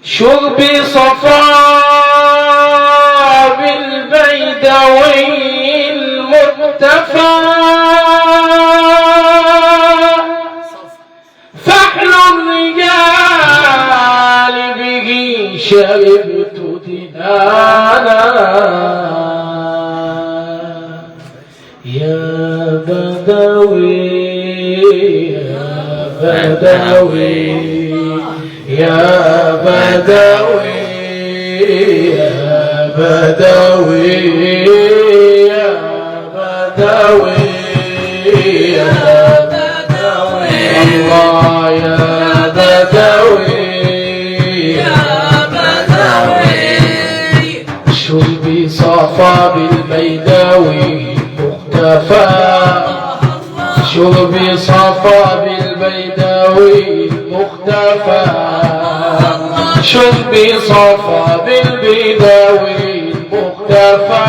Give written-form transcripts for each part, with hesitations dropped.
شربي صفا بالبيدوي المرتفع فحل الرجال به شربت دنانا يا بدوي يا بدوي يا بدوي يا بدوي يا بدوي يا بدوي الله يا بدوي يا بدوي شربي صفا بالبيداوي مختفى شربي صفا بالبيداوي مختفى شربي صفا بالبيداوي مختفى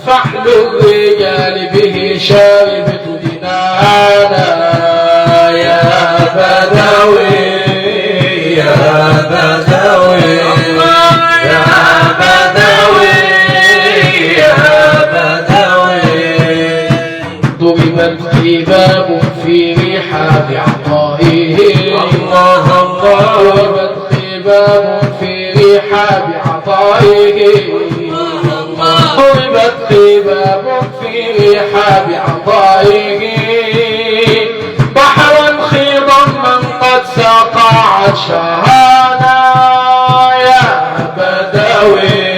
فحل الرجال به شاربت دنانا يا بدوي يا بدوي يا بدوي يا بدوي ضربت خباب في رحاب عطائه الله الله ضربت خباب في رحاب عطائه ضربت خباب في رحاب عطائه بحرا خيضا من قد ساق عطشانا يا بدوي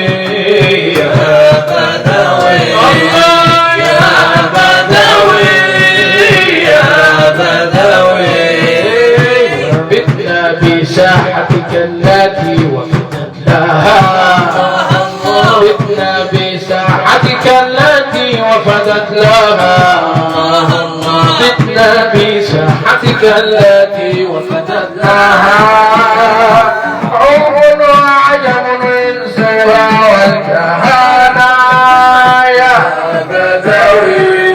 يا بدوي بساحتك التي وفدت لها بتنا بساحتك التي وفدت لها بتنا بساحتك التي وفدت لها عمر وعجم انسها والكهانة يا بدوي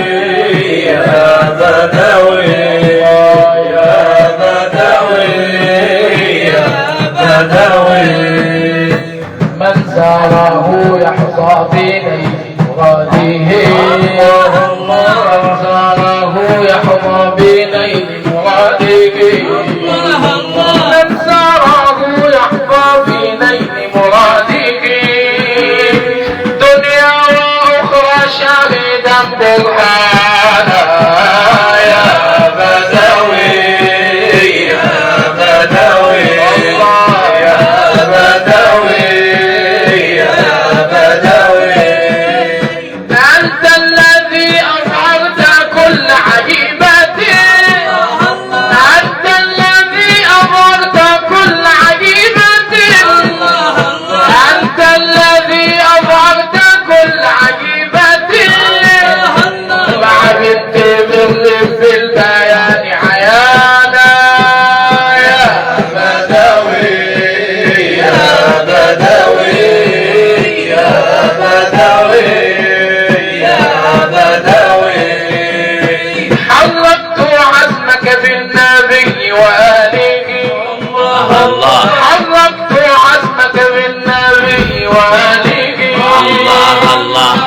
يا بدوي من زاره يحظى بنيل مراده من زاره يحظى بنيل مراده من زاره يحظى بنيل مراده دنيا واخرى شاهدا برهانا يا بدوي يا بدوي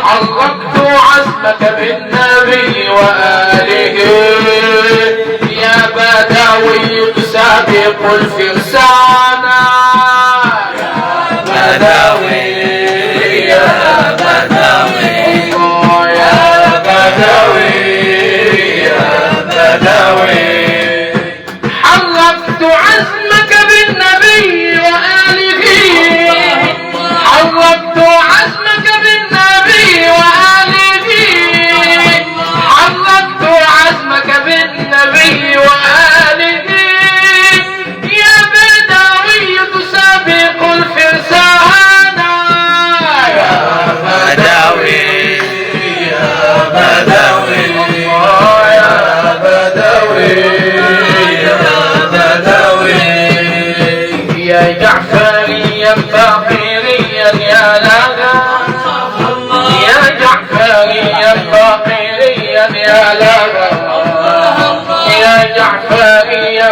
حركت عزمك بالنبي وآله يا بدوي سابق الفرسانا يا بدوي يا بدوي يا بدوي يا بدوي حركت عزمك بالنبي وآله حركت عزمك بالنبي وآله حركت عزمك بالنبي وآله يا بدوي تسابق الفرسانا يا بدوي يا بدوي يا بدوي يا بدوي يا جعفريا فقيريا يا لغا يا جعفريا فقيريا يا لغا يا جعفريا